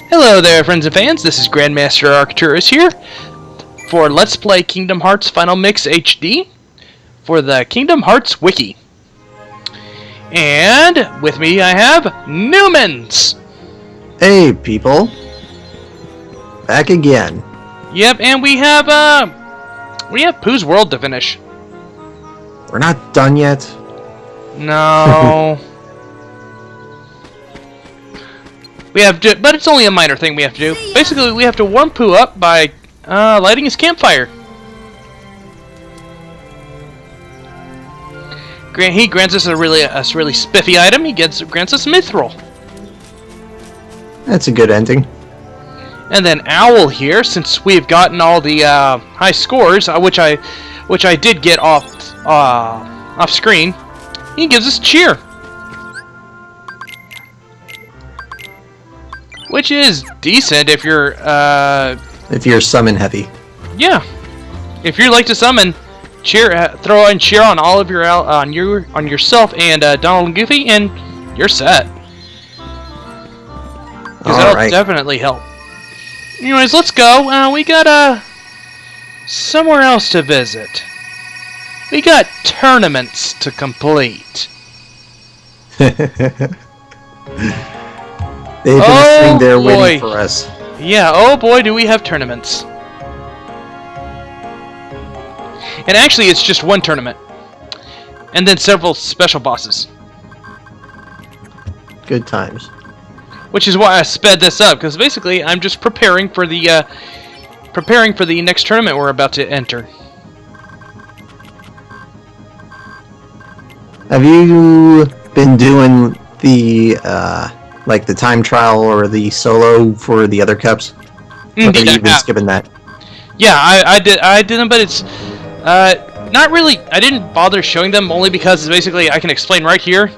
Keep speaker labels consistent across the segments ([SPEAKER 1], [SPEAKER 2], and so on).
[SPEAKER 1] Hello there, friends and fans. This is Grandmaster Arcturus here for Let's Play Kingdom Hearts Final Mix HD for the Kingdom Hearts Wiki. And with me I have Newmans.
[SPEAKER 2] Hey, people. Back again.
[SPEAKER 1] Yep, and we have Pooh's World to finish.
[SPEAKER 2] We're not done yet.
[SPEAKER 1] No. We have to, but it's only a minor thing we have to do. Basically, we have to warm Pooh up by lighting his campfire. He grants us a really spiffy item. He grants us Mithril.
[SPEAKER 2] That's a good ending.
[SPEAKER 1] And then Owl here, since we've gotten all the high scores, which I did get off screen, he gives us Cheer. Which is decent if you're
[SPEAKER 2] summon heavy.
[SPEAKER 1] Yeah, if you like to summon, throw in cheer on all of your on yourself and Donald and Goofy, and you're set. Because that'll definitely help. Anyways, let's go. We got somewhere else to visit. We got tournaments to complete.
[SPEAKER 2] They've been sitting there waiting for us.
[SPEAKER 1] Yeah, oh boy, do we have tournaments. And actually, it's just one tournament. And then several special bosses.
[SPEAKER 2] Good times.
[SPEAKER 1] Which is why I sped this up, because basically, I'm just preparing for the next tournament we're about to enter.
[SPEAKER 2] Have you been doing the like the time trial or the solo for the other cups? Or have you been skipping that?
[SPEAKER 1] Yeah, I did them, but it's not really. I didn't bother showing them only because basically I can explain right here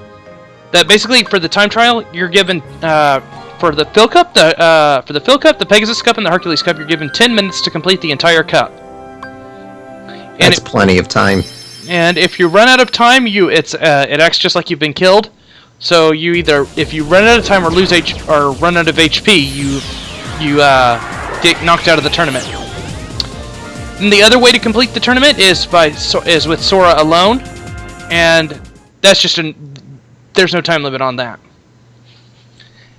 [SPEAKER 1] that basically for the time trial you're given for the Phil Cup, the Pegasus Cup, and the Hercules Cup, you're given 10 minutes to complete the entire cup. And
[SPEAKER 2] that's plenty of time.
[SPEAKER 1] And if you run out of time, it acts just like you've been killed. So you if you run out of time or run out of HP, you get knocked out of the tournament. And the other way to complete the tournament is with Sora alone, and that's just there's no time limit on that.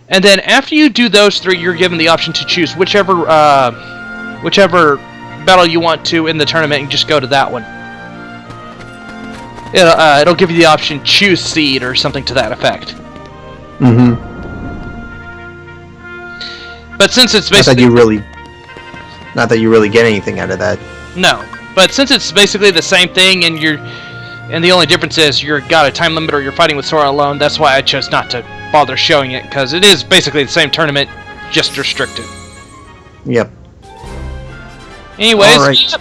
[SPEAKER 1] And then after you do those three, you're given the option to choose whichever battle you want to in the tournament, and just go to that one. It'll give you the option choose seed or something to that effect.
[SPEAKER 2] Mm-hmm.
[SPEAKER 1] But since it's basically
[SPEAKER 2] not that you really get anything out of that.
[SPEAKER 1] No, but since it's basically the same thing, and the only difference is you're got a time limit or you're fighting with Sora alone. That's why I chose not to bother showing it, because it is basically the same tournament, just restricted.
[SPEAKER 2] Yep.
[SPEAKER 1] Anyways. Yep.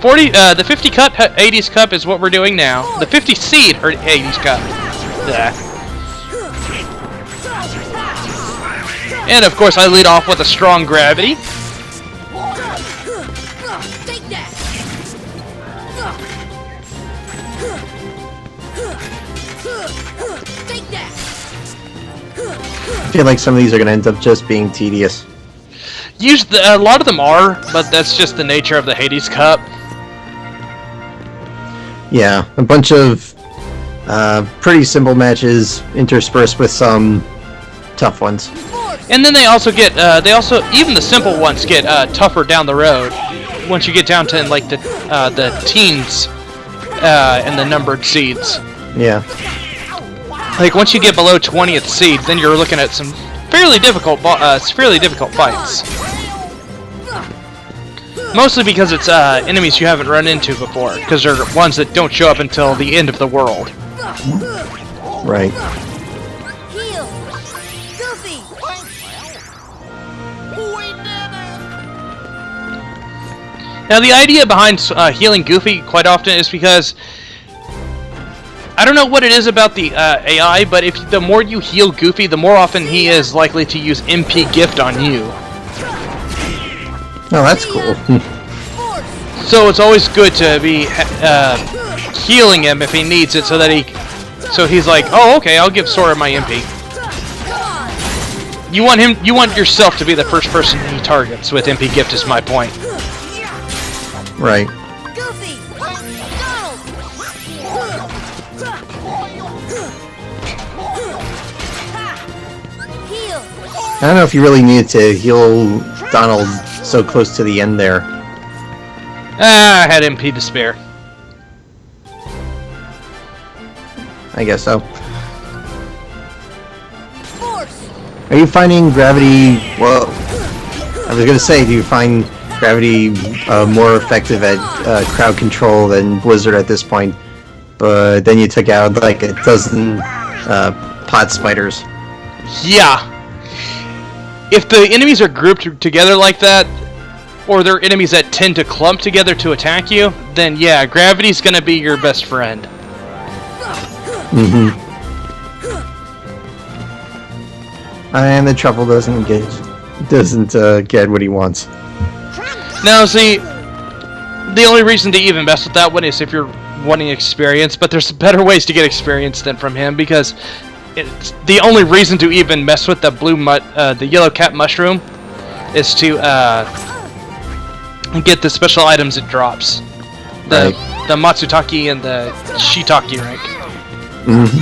[SPEAKER 1] The 50 Cup, Hades Cup is what we're doing now. The 50 Seed Hades Cup. And of course I lead off with a strong gravity.
[SPEAKER 2] I feel like some of these are going to end up just being tedious.
[SPEAKER 1] A lot of them are, but that's just the nature of the Hades Cup.
[SPEAKER 2] Yeah, a bunch of pretty simple matches interspersed with some tough ones.
[SPEAKER 1] And then they also get, even the simple ones get tougher down the road. Once you get down to like the teens and the numbered seeds.
[SPEAKER 2] Yeah.
[SPEAKER 1] Like once you get below 20th seed, then you're looking at some fairly difficult fights. Mostly because it's enemies you haven't run into before, because they're ones that don't show up until the end of the world.
[SPEAKER 2] Right.
[SPEAKER 1] Now the idea behind healing Goofy quite often is because I don't know what it is about the AI, but the more you heal Goofy, the more often he is likely to use MP Gift on you.
[SPEAKER 2] Oh, that's cool.
[SPEAKER 1] So it's always good to be healing him if he needs it, so he's like, oh, okay, I'll give Sora my MP. You want him. You want yourself to be the first person he targets with MP Gift. Is my point.
[SPEAKER 2] Right.
[SPEAKER 3] Goofy! Heal!
[SPEAKER 2] I don't know if you really needed to heal Donald so close to the end there.
[SPEAKER 1] I had MP to spare.
[SPEAKER 2] I guess so.
[SPEAKER 3] Force!
[SPEAKER 2] Are you finding gravity... Well, I was gonna say, do you find gravity more effective at crowd control than Blizzard at this point? But then you took out like a dozen pot spiders.
[SPEAKER 1] Yeah. If the enemies are grouped together like that, or they're enemies that tend to clump together to attack you, then yeah, gravity's gonna be your best friend.
[SPEAKER 2] Mm-hmm. And the Truffle doesn't get what he wants.
[SPEAKER 1] Now, see, the only reason to even mess with that one is if you're wanting experience, but there's better ways to get experience than from him, because it's the only reason to even mess with the the yellow cat mushroom is to get the special items it drops. The Matsutake and the Shiitake rank.
[SPEAKER 2] Mm-hmm.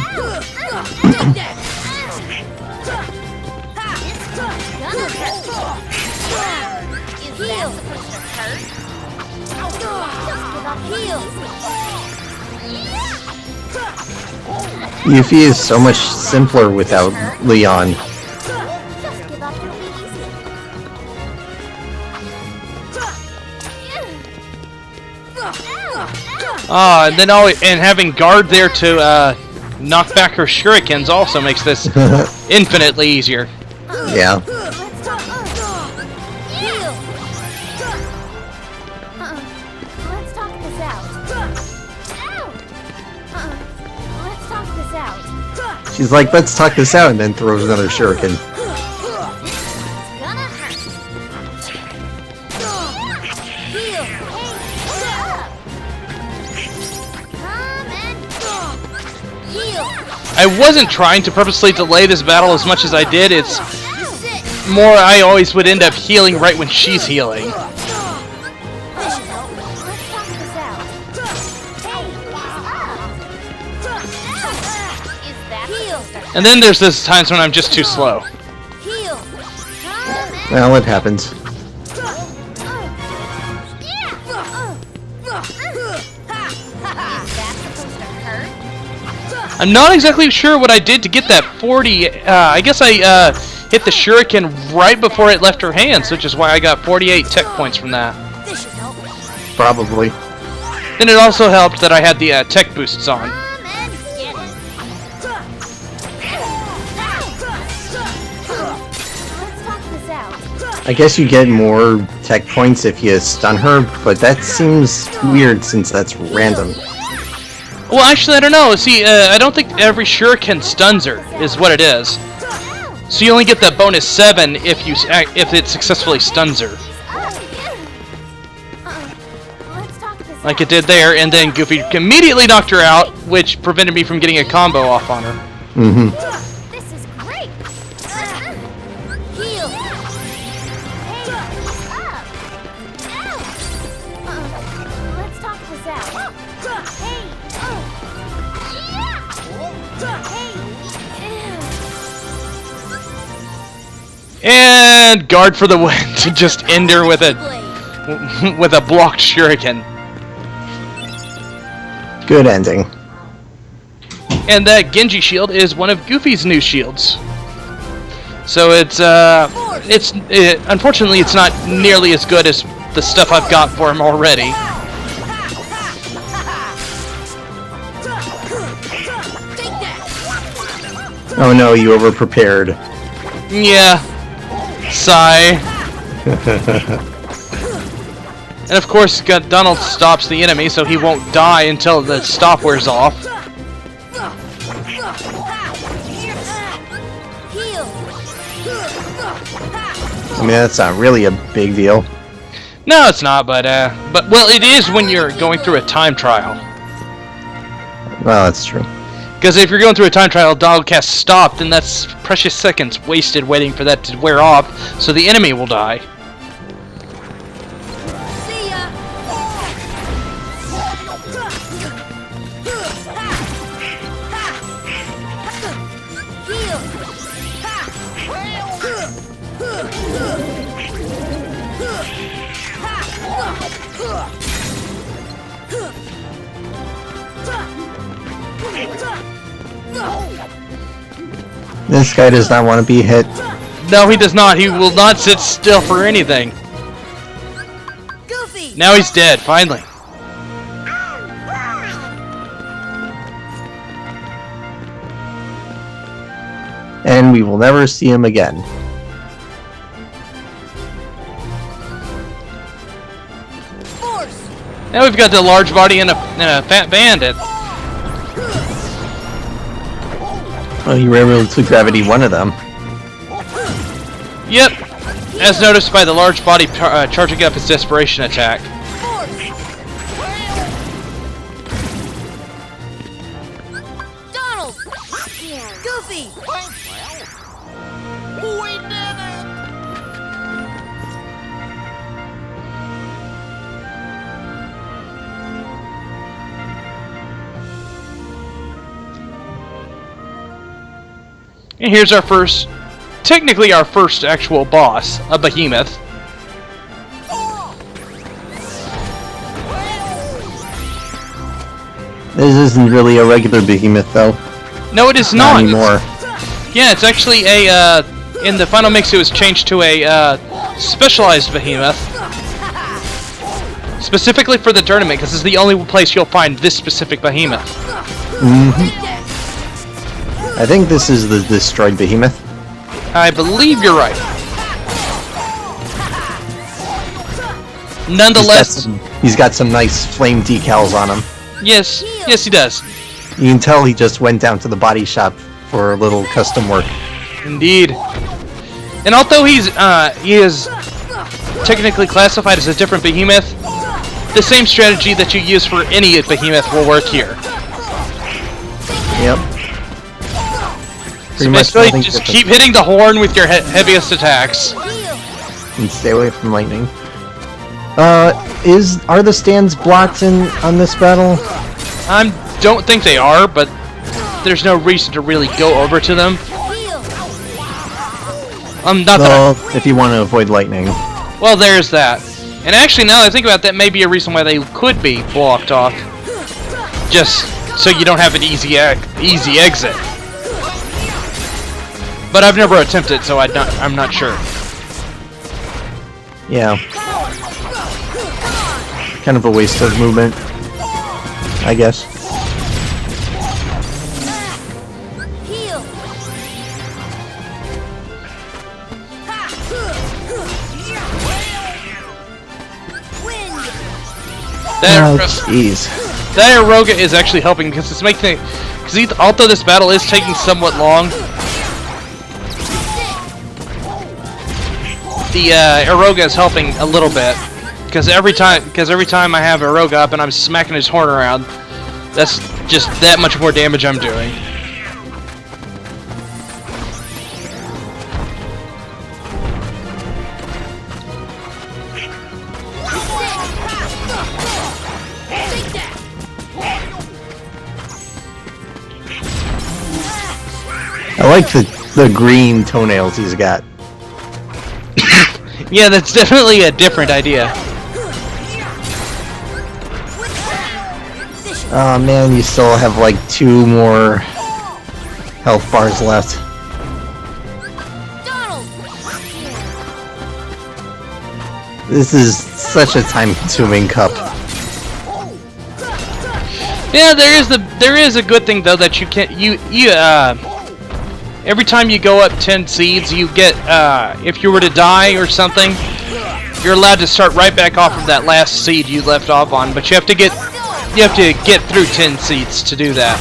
[SPEAKER 2] Yuffie is so much simpler without Leon.
[SPEAKER 1] And having guard there to knock back her shurikens also makes this infinitely easier.
[SPEAKER 2] Yeah. She's like, let's talk this out, and then throws another shuriken.
[SPEAKER 1] I wasn't trying to purposely delay this battle as much as I did. It's more I always would end up healing right when she's healing. And then there's those times when I'm just too slow.
[SPEAKER 2] Well, it happens.
[SPEAKER 1] I'm not exactly sure what I did to get that 40. I guess I hit the shuriken right before it left her hands, which is why I got 48 tech points from that.
[SPEAKER 2] Probably.
[SPEAKER 1] Then it also helped that I had the tech boosts on.
[SPEAKER 2] I guess you get more tech points if you stun her, but that seems weird since that's random.
[SPEAKER 1] Well, actually, I don't know. See, I don't think every shuriken stuns her, is what it is. So you only get that bonus 7 if it successfully stuns her. Like it did there, and then Goofy immediately knocked her out, which prevented me from getting a combo off on her.
[SPEAKER 2] Mm-hmm.
[SPEAKER 3] This is great. Let's talk this out.
[SPEAKER 1] And guard for the win to just end her with a blocked shuriken.
[SPEAKER 2] Good ending.
[SPEAKER 1] And that Genji shield is one of Goofy's new shields. So unfortunately it's not nearly as good as the stuff I've got for him already.
[SPEAKER 2] Oh no, you overprepared.
[SPEAKER 1] Yeah. Sigh. And of course, Donald stops the enemy, so he won't die until the stop wears off.
[SPEAKER 2] I mean, that's not really a big deal.
[SPEAKER 1] No, it's not, but well, it is when you're going through a time trial.
[SPEAKER 2] Well, that's true.
[SPEAKER 1] Because if you're going through a time trial, Dogcast stopped, then that's precious seconds wasted waiting for that to wear off, so the enemy will die.
[SPEAKER 3] See ya. Heal.
[SPEAKER 2] This guy does not want to be hit.
[SPEAKER 1] No, he does not. He will not sit still for anything.
[SPEAKER 3] Goofy.
[SPEAKER 1] Now he's dead, finally.
[SPEAKER 2] And we will never see him again.
[SPEAKER 3] Force.
[SPEAKER 1] Now we've got the large body and a fat bandit.
[SPEAKER 2] Well, you were able to gravity one of them.
[SPEAKER 1] Yep, as noticed by the large body charging up his desperation attack.
[SPEAKER 3] Donald. Goofy. We did it.
[SPEAKER 1] And here's our first, technically our first actual boss, a Behemoth.
[SPEAKER 2] This isn't really a regular Behemoth, though.
[SPEAKER 1] No, it is
[SPEAKER 2] Not
[SPEAKER 1] not.
[SPEAKER 2] anymore.
[SPEAKER 1] Yeah, it's actually a, in the final mix it was changed to a specialized Behemoth. Specifically for the tournament, because it's the only place you'll find this specific Behemoth.
[SPEAKER 2] I think this is the destroyed Behemoth.
[SPEAKER 1] I believe you're right. Nonetheless,
[SPEAKER 2] He's got some nice flame decals on him.
[SPEAKER 1] yes, he does.
[SPEAKER 2] You can tell he just went down to the body shop for a little custom work.
[SPEAKER 1] Indeed. And although he is technically classified as a different Behemoth, the same strategy that you use for any Behemoth will work here.
[SPEAKER 2] Yep.
[SPEAKER 1] So
[SPEAKER 2] Pretty much
[SPEAKER 1] basically,
[SPEAKER 2] nothing
[SPEAKER 1] just
[SPEAKER 2] different.
[SPEAKER 1] keep hitting the horn with your heaviest attacks.
[SPEAKER 2] And stay away from lightning. Are the stands blocked on this battle?
[SPEAKER 1] I don't think they are, but there's no reason to really go over to them. Not that
[SPEAKER 2] Well, if you want to avoid lightning.
[SPEAKER 1] well, there's that. And actually, now that I think about it, that may be a reason why they could be blocked off. Just so you don't have an easy exit. But I've never attempted, so I'm not sure.
[SPEAKER 2] Yeah. Kind of a waste of movement, I guess.
[SPEAKER 3] Heal. Wind.
[SPEAKER 2] Oh,
[SPEAKER 1] That,
[SPEAKER 2] jeez.
[SPEAKER 1] that Aeroga is actually helping because it's making it. Because although this battle is taking somewhat long, the Aeroga is helping a little bit. Because every time I have Aeroga up and I'm smacking his horn around, that's just that much more damage I'm doing.
[SPEAKER 2] I like the green toenails he's got.
[SPEAKER 1] Yeah, that's definitely a different idea.
[SPEAKER 2] Oh man, you still have like 2 more health bars left.
[SPEAKER 3] Donald.
[SPEAKER 2] This is such a time-consuming cup.
[SPEAKER 1] Yeah, there is a good thing though that you can every time you go up 10 seeds, you get if you were to die or something, you're allowed to start right back off of that last seed you left off on, but you have to get through 10 seeds to do that.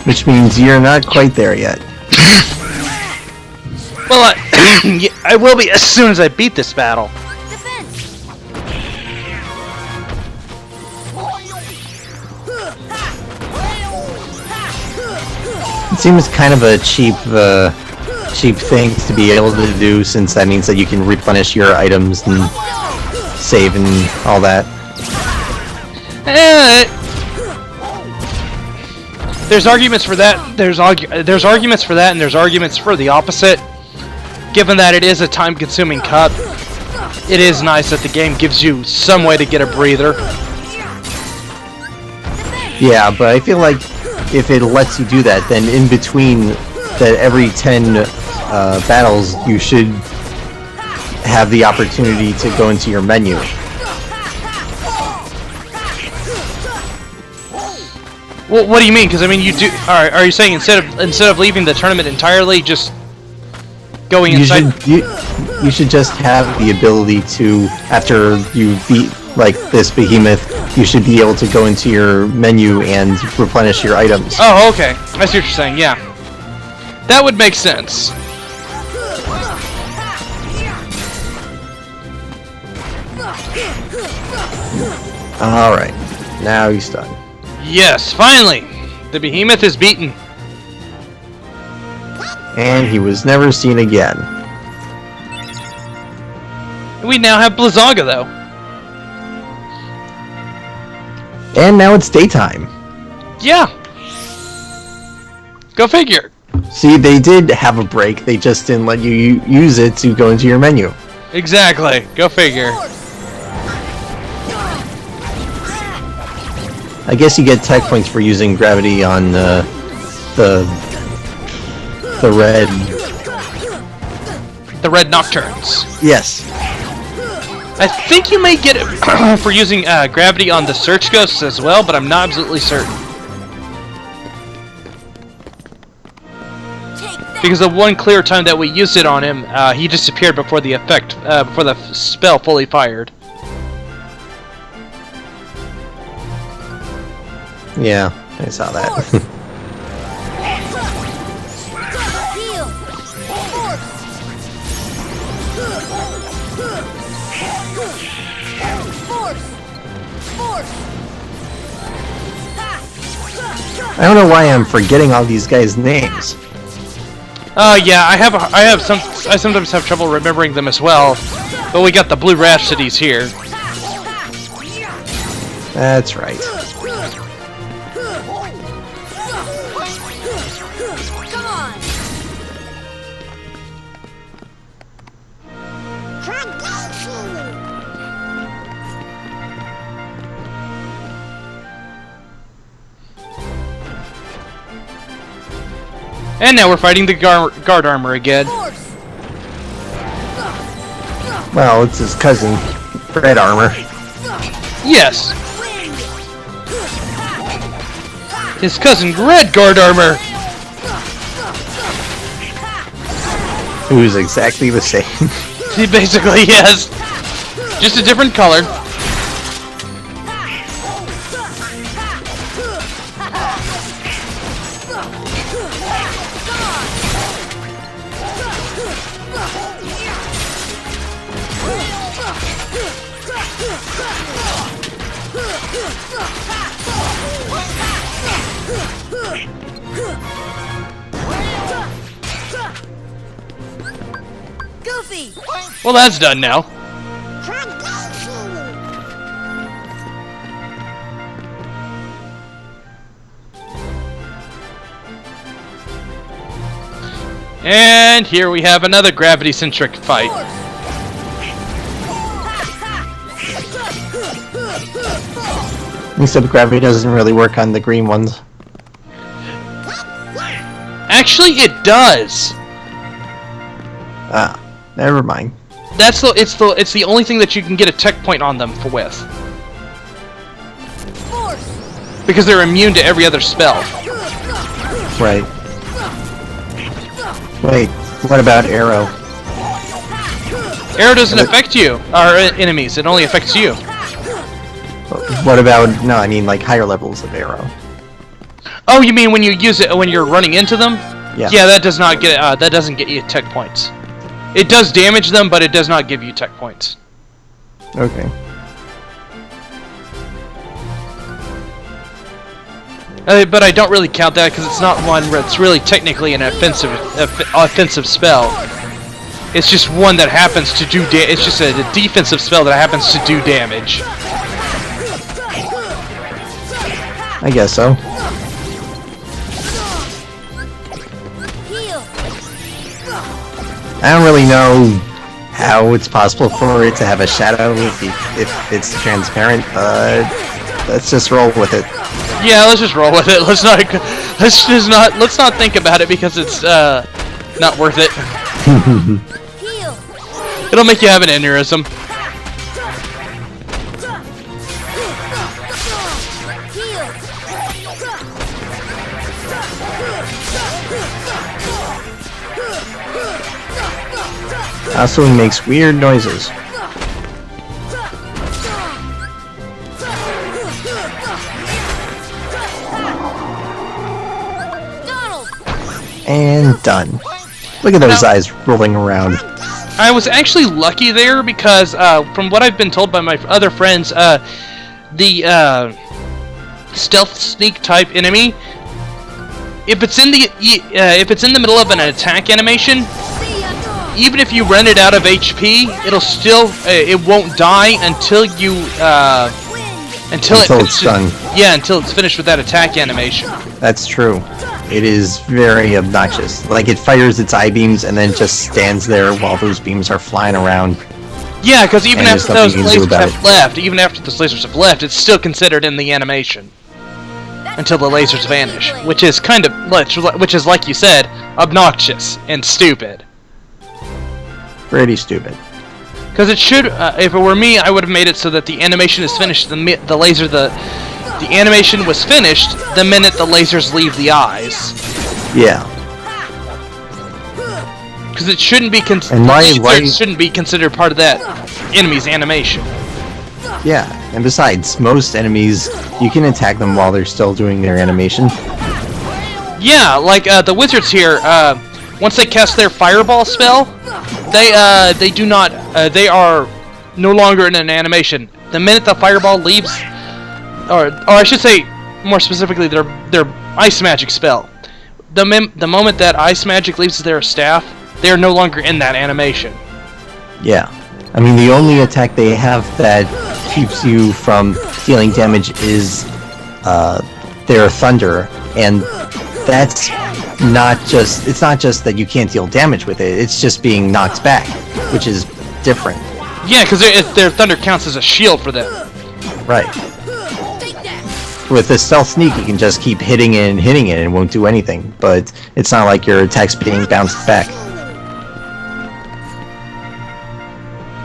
[SPEAKER 2] Which means you're not quite there yet.
[SPEAKER 1] Well, I will be as soon as I beat this battle.
[SPEAKER 3] Defense.
[SPEAKER 2] It seems kind of a cheap thing to be able to do, since that means that you can replenish your items and save and all that.
[SPEAKER 1] There's arguments for that. There's arguments for that, and there's arguments for the opposite. Given that it is a time-consuming cut, it is nice that the game gives you some way to get a breather.
[SPEAKER 2] Yeah, but I feel like if it lets you do that, then in between that every 10 battles, you should have the opportunity to go into your menu.
[SPEAKER 1] Well, what do you mean? Because I mean, you do. Are you saying instead of leaving the tournament entirely, just going inside?
[SPEAKER 2] You should just have the ability to, after you beat like this behemoth, you should be able to go into your menu and replenish your items.
[SPEAKER 1] Oh, okay. I see what you're saying. Yeah, that would make sense.
[SPEAKER 2] All right, now he's done.
[SPEAKER 1] Yes, finally, the behemoth is beaten.
[SPEAKER 2] And he was never seen again.
[SPEAKER 1] We now have Blizzaga, though.
[SPEAKER 2] And now it's daytime.
[SPEAKER 1] Yeah. Go figure.
[SPEAKER 2] See, they did have a break, they just didn't let you use it to go into your menu.
[SPEAKER 1] Exactly. Go figure.
[SPEAKER 2] I guess you get tech points for using gravity on the red.
[SPEAKER 1] The red nocturnes.
[SPEAKER 2] Yes.
[SPEAKER 1] I think you may get it for using gravity on the search ghosts as well, but I'm not absolutely certain. Because the one clear time that we used it on him, he disappeared before the before the spell fully fired.
[SPEAKER 2] Yeah, I saw that. I don't know why I'm forgetting all these guys' names.
[SPEAKER 1] Yeah, I sometimes have trouble remembering them as well, but we got the Blue Rhapsodies here.
[SPEAKER 2] That's right.
[SPEAKER 1] And now we're fighting the guard armor again.
[SPEAKER 2] Well, it's his cousin, Red Armor.
[SPEAKER 1] Yes. His cousin, Red Guard Armor.
[SPEAKER 2] Who's exactly the same.
[SPEAKER 1] He basically is. Just a different color. Well, that's done now. And here we have another gravity-centric fight.
[SPEAKER 2] Except gravity doesn't really work on the green ones.
[SPEAKER 1] Actually, it does.
[SPEAKER 2] Ah, never mind.
[SPEAKER 1] It's the only thing that you can get a tech point on them with. Because they're immune to every other spell.
[SPEAKER 2] Right. Wait, what about Arrow?
[SPEAKER 1] Arrow doesn't affect you, or enemies. It only affects you.
[SPEAKER 2] What about, no, I mean like higher levels of Arrow.
[SPEAKER 1] Oh, you mean when you use it when you're running into them?
[SPEAKER 2] Yeah.
[SPEAKER 1] Yeah, that does not get that doesn't get you tech points. It does damage them, but it does not give you tech points.
[SPEAKER 2] Okay.
[SPEAKER 1] But I don't really count that because it's not one where it's really technically an offensive spell. It's just one that happens to do it's just a defensive spell that happens to do damage.
[SPEAKER 2] I guess so.
[SPEAKER 3] Heal.
[SPEAKER 2] I don't really know how it's possible for it to have a shadow if it's transparent. Let's just roll with it.
[SPEAKER 1] Yeah, let's just roll with it. Let's not think about it because it's not worth it.
[SPEAKER 3] Heal.
[SPEAKER 1] It'll make you have an aneurysm.
[SPEAKER 2] Also, he makes weird noises. And done. Look at those eyes rolling around.
[SPEAKER 1] I was actually lucky there because, from what I've been told by my other friends, the stealth sneak type enemy, if it's in the middle of an attack animation, even if you run it out of HP, it'll still it won't die until you until
[SPEAKER 2] it's done.
[SPEAKER 1] Yeah, until it's finished with that attack animation.
[SPEAKER 2] That's true. It is very obnoxious. Like, it fires its eye beams and then just stands there while those beams are flying around.
[SPEAKER 1] Yeah, because even
[SPEAKER 2] And
[SPEAKER 1] after
[SPEAKER 2] there's
[SPEAKER 1] those
[SPEAKER 2] nothing you can do
[SPEAKER 1] lasers
[SPEAKER 2] about
[SPEAKER 1] have left, even after those lasers have left, it's still considered in the animation until the lasers vanish, which is which is like you said, obnoxious and stupid.
[SPEAKER 2] Pretty stupid.
[SPEAKER 1] Because it should, if it were me, I would have made it so that the animation is finished. The animation was finished the minute the lasers leave the eyes.
[SPEAKER 2] Yeah.
[SPEAKER 1] Because it shouldn't be shouldn't be considered part of that enemy's animation.
[SPEAKER 2] Yeah, and besides, most enemies, you can attack them while they're still doing their animation.
[SPEAKER 1] Yeah, like the wizards here, once they cast their fireball spell, they do not, they are no longer in an animation. The minute the fireball leaves, or I should say, more specifically, their ice magic spell. The moment that ice magic leaves their staff, they are no longer in that animation.
[SPEAKER 2] Yeah. I mean, the only attack they have that keeps you from dealing damage is their thunder, and that's it's not just that you can't deal damage with it, it's just being knocked back, which is different.
[SPEAKER 1] Yeah, because their thunder counts as a shield for them.
[SPEAKER 2] Right. With the stealth sneak, you can just keep hitting it and it won't do anything, but it's not like your attack's being bounced back.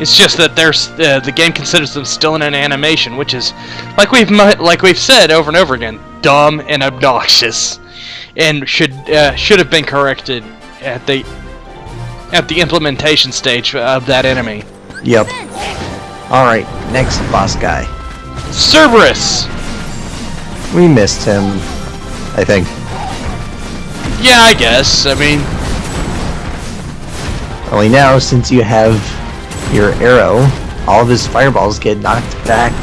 [SPEAKER 1] It's just that the game considers them still in an animation, which is, like we've said over and over again, dumb and obnoxious, and should have been corrected at the implementation stage of that enemy.
[SPEAKER 2] Yep. All right, next boss guy.
[SPEAKER 1] Cerberus.
[SPEAKER 2] We missed him, I think.
[SPEAKER 1] Yeah, I guess. I mean,
[SPEAKER 2] only now, since you have your arrow, all of his fireballs get knocked back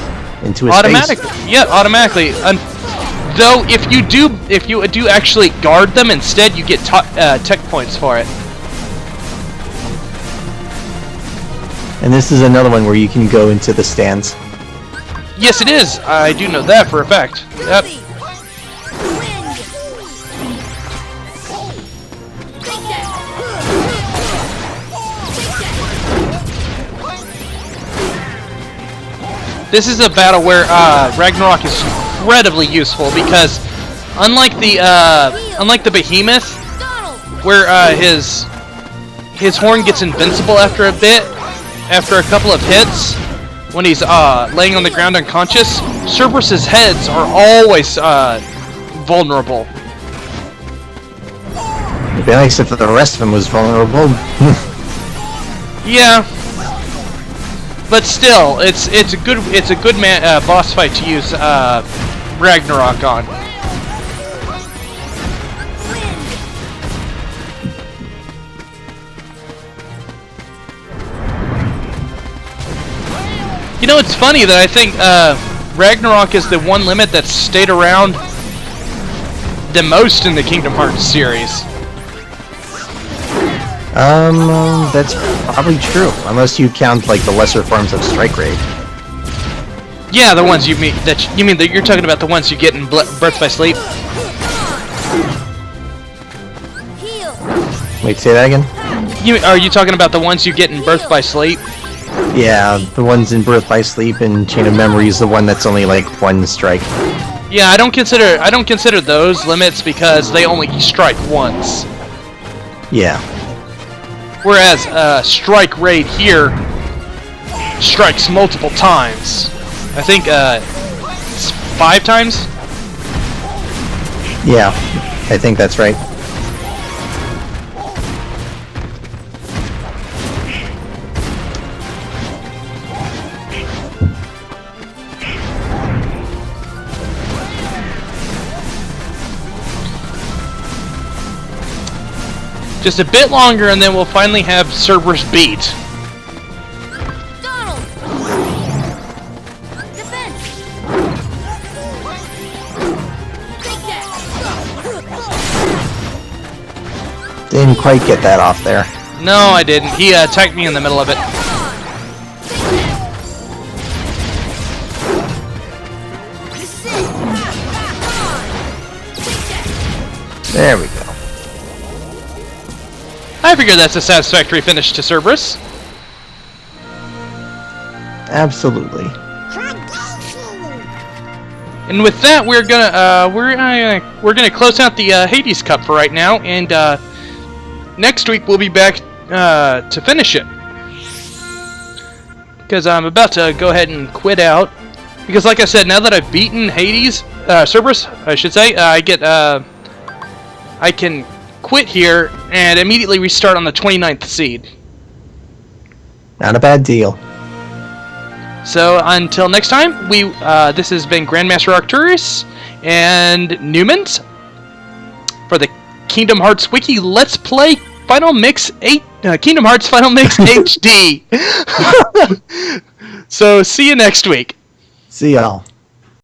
[SPEAKER 2] into his
[SPEAKER 1] automatically.
[SPEAKER 2] face.
[SPEAKER 1] Yeah, automatically. Though, if you do actually guard them instead, you get tech points for it.
[SPEAKER 2] And this is another one where you can go into the stands.
[SPEAKER 1] Yes, it is. I do know that for a fact. Yep. This is a battle where Ragnarok is incredibly useful because, unlike the Behemoth, where his horn gets invincible after a bit, after a couple of hits, when he's laying on the ground unconscious, Cerberus's heads are always vulnerable.
[SPEAKER 2] It'd be nice if the rest of him was vulnerable.
[SPEAKER 1] Yeah. But still, it's a good boss fight to use Ragnarok on. You know, it's funny that I think Ragnarok is the one limit that's stayed around the most in the Kingdom Hearts series.
[SPEAKER 2] That's probably true, unless you count like the lesser forms of Strike Raid.
[SPEAKER 1] Yeah, the ones you mean that you're talking about the ones you get in Birth by Sleep.
[SPEAKER 3] Heal.
[SPEAKER 2] Wait, say that again?
[SPEAKER 1] Are you talking about the ones you get in Birth by Sleep?
[SPEAKER 2] Yeah, the ones in Birth by Sleep and Chain of Memories, the one that's only like one strike.
[SPEAKER 1] Yeah, I don't consider those limits because they only strike once.
[SPEAKER 2] Yeah.
[SPEAKER 1] Whereas Strike Raid here strikes multiple times. I think it's 5 times.
[SPEAKER 2] Yeah, I think that's right.
[SPEAKER 1] Just a bit longer, and then we'll finally have Cerberus beat.
[SPEAKER 3] Donald. Defense. Take that.
[SPEAKER 2] Didn't quite get that off there.
[SPEAKER 1] No, I didn't. He attacked me in the middle of it.
[SPEAKER 3] This is it.
[SPEAKER 2] There we go.
[SPEAKER 1] I figure that's a satisfactory finish to Cerberus.
[SPEAKER 2] Absolutely.
[SPEAKER 1] And with that, we're gonna close out the Hades Cup for right now, and next week we'll be back to finish it. Because I'm about to go ahead and quit out. Because, like I said, now that I've beaten Cerberus, I should say, I can quit here and immediately restart on the 29th seed.
[SPEAKER 2] Not a bad deal.
[SPEAKER 1] So until next time, this has been Grandmaster Arcturus and Newmans for the Kingdom Hearts Wiki Let's Play Final Mix 8 Kingdom Hearts Final Mix HD. So see you next week.
[SPEAKER 2] See y'all.